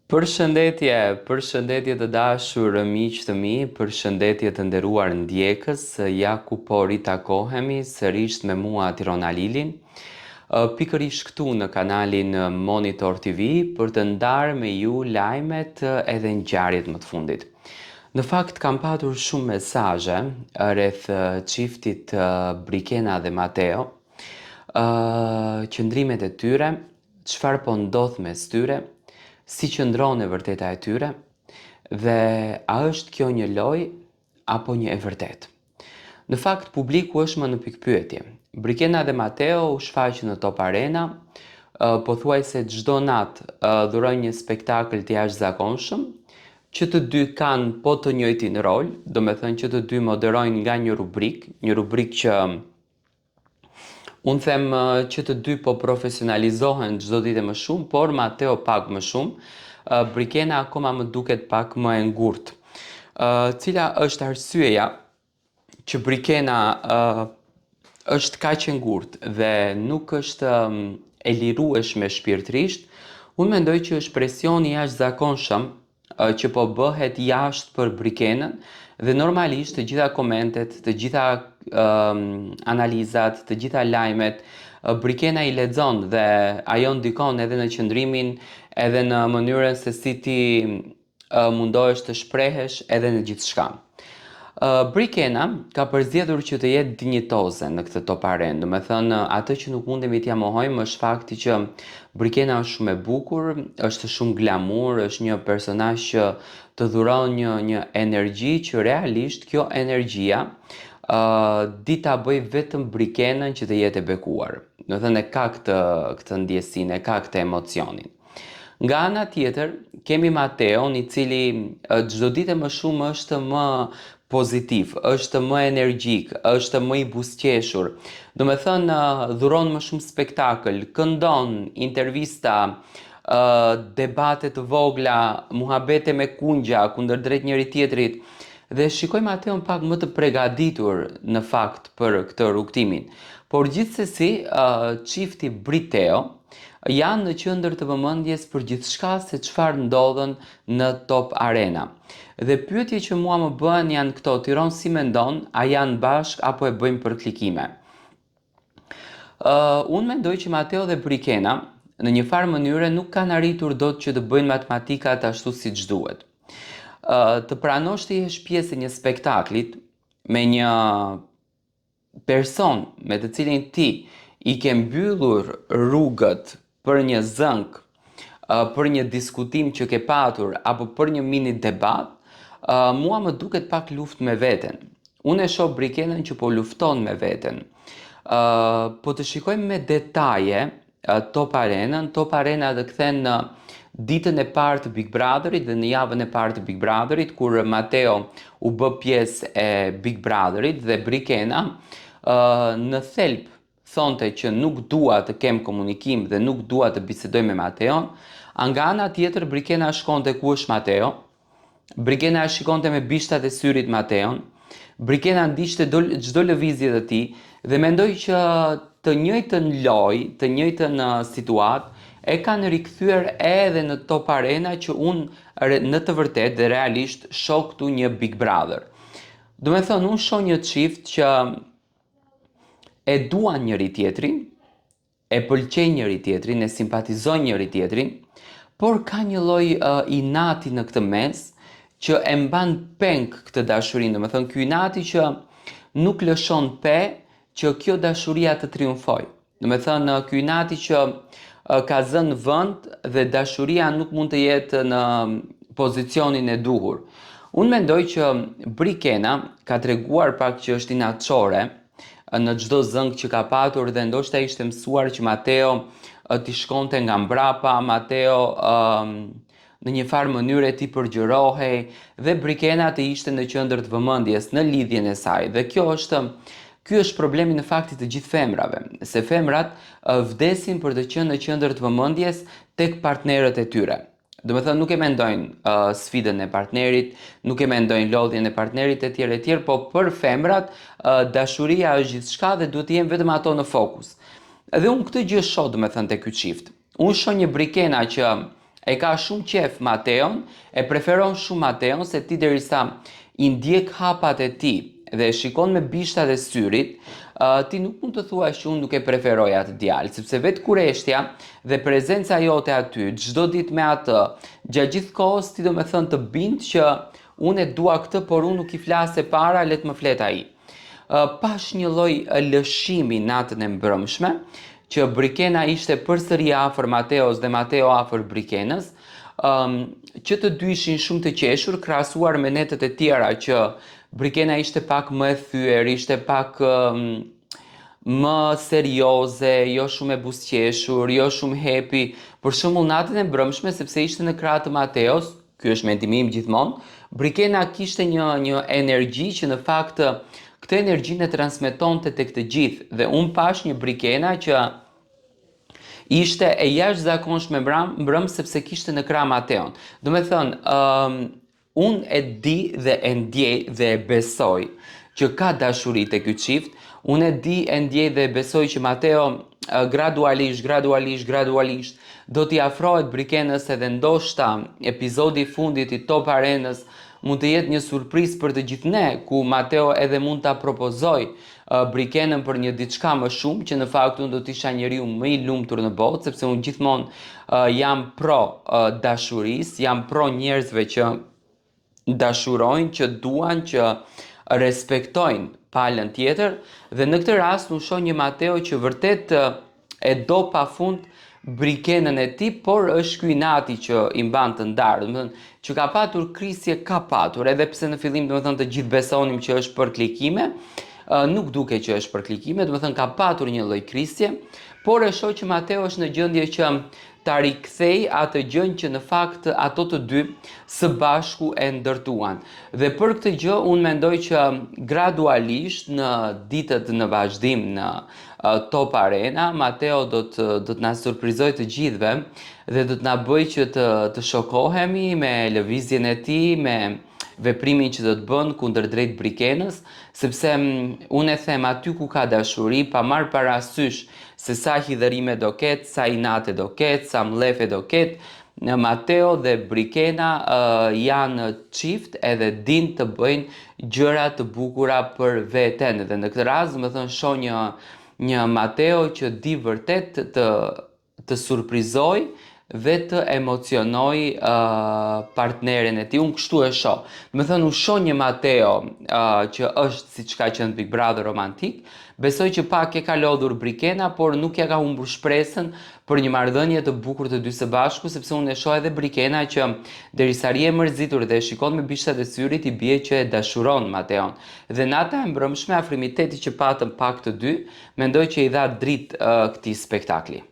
Përshëndetje të dashur miq të mi, përshëndetje të nderuar ndjekës, ja ku po ritakohemi sërish me mua Tirona Lilin, pikërisht këtu në kanalin Monitor TV për të ndarë me ju lajmet edhe ngjarjet më të fundit. Në fakt kam patur shumë mesazhe rreth çiftit Brikena dhe Mateo, qëndrimet e tyre, çfarë po ndodh mes tyre, si qëndron e vërteta e tyre dhe a është kjo një lojë apo një e vërtet. Në fakt publiku është më në pikpyetje. Brikena dhe Mateo u shfaqën në Top Arena, pothuajse çdo natë dhurojnë një spektakël të jashtëzakonshëm, që të dy kanë po të njëjtin rol, do me thënë që të dy moderojnë nga një rubrik që unë them që të dy po profesionalizohen çdo ditë më shumë, por Mateo pak më shumë, Brikena akoma më duket pak më e ngurtë. Cila është arsyeja që Brikena është kaq e ngurtë dhe nuk është e lirueshme shpirtërisht? Unë mendoj që është presioni i jashtëzakonshëm që po bëhet jashtë për Brikenën dhe normalisht të gjitha komentet, të gjitha analizat, të gjitha lajmet, Brikena i lexon dhe ajo ndikon edhe në qëndrimin, edhe në mënyrën se si ti mundohesh të shprehesh edhe në gjithçka. Brikena ka përzgjedhur që të jetë dinjitoze në këtë Top Arenë, do me thënë atë që nuk mundemi t'ja mohojmë është fakti që Brikena është shumë e bukur, është shumë glamur, është një personazh që të dhuron një energji që realisht kjo energjia di ta bëj vetëm Brikenën që të jetë e bekuar. Do të thënë e ka këtë ndjesinë, e ka këtë emocionin. Nga ana tjetër, kemi Mateon i cili çdo ditë më shumë është më pozitiv, është më energjik, është më i buzëqeshur. Do me thënë dhuron më shumë spektakël, këndon, intervista, debate të vogla, muhabete me kundja, kundërdrejt njëri tjetrit. Dhe shikoj Mateon pak më të përgatitur në fakt për këtë rrugtimin. Por gjithsesi, çifti Briteo janë në qendër të vëmendjes për gjithçka se çfarë ndodhen në Top Arena. Dhe pyetjet që mua më bëhen janë këto: Tiron si mendon, a janë bashk apo e bëjmë për klikime? Unë mendoj që Mateo dhe Brikena në një farë mënyre nuk kanë arritur dot që të bëjnë matematikat ashtu siç duhet. Të pranosh të jesh pjesë e një spektaklit me një person me të cilin ti i ke mbyllur rrugët për një zënk, për një diskutim që ke patur apo për një mini debat, mua më duket pak luftë me veten. Unë e shoh Brikenën që po lufton me veten. Po të shikojmë me detaje Top Arenën, Top Arena dhe kthen në ditën e parë të Big Brotherit dhe në javën e parë të Big Brotherit, kur Mateo u bë pjesë e Big Brotherit dhe Brikena në thelb thonte që nuk dua të kem komunikim dhe nuk dua të bisedoj me Mateon. Nga ana tjetër Brikena shkonte ku është Mateo. Brikena shikonte me bishtat e syrit Mateon. Brikena ndiqte çdo lëvizje të tij dhe mendoj që të njëjtën lojë, të njëjtën situatë e kanë rikthyer edhe në Top Arena që unë në të vërtetë dhe realisht shoh këtu një Big Brother. Do me thënë, unë shoh një çift që e duan njëri tjetrin, e pëlqejnë njëri tjetrin, e simpatizojnë njëri tjetrin, por ka një lloj inati në këtë mes që e mban peng këtë dashurinë. Do me thënë, ky inati që nuk lëshon që kjo dashuria të triumfojë. Do me thënë, ky inati që ka zënë vend dhe dashuria nuk mund të jetë në pozicionin e duhur. Unë mendoj që Brikena ka treguar pak që është inatçore në çdo zënk që ka patur dhe ndoshta ishte mësuar që Mateo t'i shkonte nga mbrapa, Mateo në një farë mënyre t'i përgjërohej dhe Brikena të ishte në qendër të vëmendjes në lidhjen e saj. Dhe ky është problemi në faktit të gjithë femrave, se femrat vdesin për të qenë në qendër të vëmendjes tek partnerët e tyre. Do me thënë, nuk e mendojnë sfidën e partnerit, nuk e mendojnë lodhjen e partnerit e tjerë, po për femrat dashuria është gjithçka dhe duhet të jenë vetëm ato në fokus. Dhe unë këtë gjë shoh, do me thënë, te ky çift. Unë shoh një Brikena që e ka shumë qef Mateon, e preferon shumë Mateon, se ti derisa i ndjek hapat e ti dhe e shikon me bishtat e syrit, ti nuk mund të thua që unë nuk e preferoj atë djalë, sepse vetë kureshtja dhe prezenca jote aty, çdo ditë me atë, gjatë gjithë kohës ti do me thënë të bindë që unë e dua këtë, por unë nuk i flase para, le të më flet ai. Pash një lloj lëshimi natën e mbrëmshme, që Brikena ishte përsëri afër Mateos dhe Mateo afër Brikenës, që të dy ishin shumë të qeshur, krahasuar me netët e tjera që Brikena ishte pak më e thyer, ishte pak më serioze, jo shumë e buzëqeshur, jo shumë happy. Për shembull natën e mbrëmshme, sepse ishte në krah të Mateos, ky është mendimi im gjithmonë, Brikena kishte një energji që në fakt këtë energjinë e transmetonte tek të gjithë, dhe unë pash një Brikena që ishte e jashtëzakonshme mbrëm sepse kishte në krah Mateon. Do me thënë, unë e di dhe e ndjej dhe e besoj që ka dashuri te ky çift. Unë e di, e ndjej dhe e besoj që Mateo gradualisht do t'i afrohet Brikenës, edhe ndoshta epizodi i fundit i Top Arenës mund të jetë një surprizë për të gjithë ne, ku Mateo edhe mund ta propozoj Brikenën për një diçka më shumë, që në fakt unë do të isha njeriu më i lumtur në botë, sepse unë gjithmonë jam pro dashurisë, jam pro njerëzve që dashurojnë, që duan, që respektojnë palën tjetër, dhe në këtë rast unë shoh një Mateo që vërtet e do pafund Brikenën e tij, por është ky inati që i mban të ndarë. Domethënë që ka patur krisje, ka patur, edhe pse në fillim domethënë të gjithë besonim që është për klikime, nuk duke që është për klikime, domethënë ka patur një lloj krisje, por e shoh që Mateo është në gjendje që ta rikthej atë gjën që në fakt ato të dy së bashku e ndërtuan. Dhe për këtë gjë unë mendoj që gradualisht në ditët në vazhdim në Top Arena, Mateo do të na surprizoj të gjithëve dhe do të na bëj që të shokohemi me lëvizjen e tij, me veprimin që do të bën kundër drejt Brikenës, sepse unë e them, aty ku ka dashuri, pa marrë parasysh se sa hidhërime do ketë, sa inate do ketë, sa mlefe do ketë, Mateo dhe Brikena janë çift edhe din të bëjnë gjëra të bukura për veten, dhe në këtë rast më thënë shoh një Mateo që di vërtet të surprizoj dhe të emocionoj partneren e tij. Unë kështu e shoh. Do të thënë, unë shoh një Mateo që është siç ka qenë Big Brother romantik. Besoj që pak e ka lodhur Brikena, por nuk ja ka humbur shpresën për një marrëdhënie të bukur të dy së bashku, sepse unë e shoh edhe Brikena që derisa ri e mërzitur dhe e shikon me bishtat e syrit, i bie që e dashuron Mateon. Dhe nata e mbrëmshme, afrimiteti që patëm pak të dy, mendoj që i dha dritë këtij spektakli.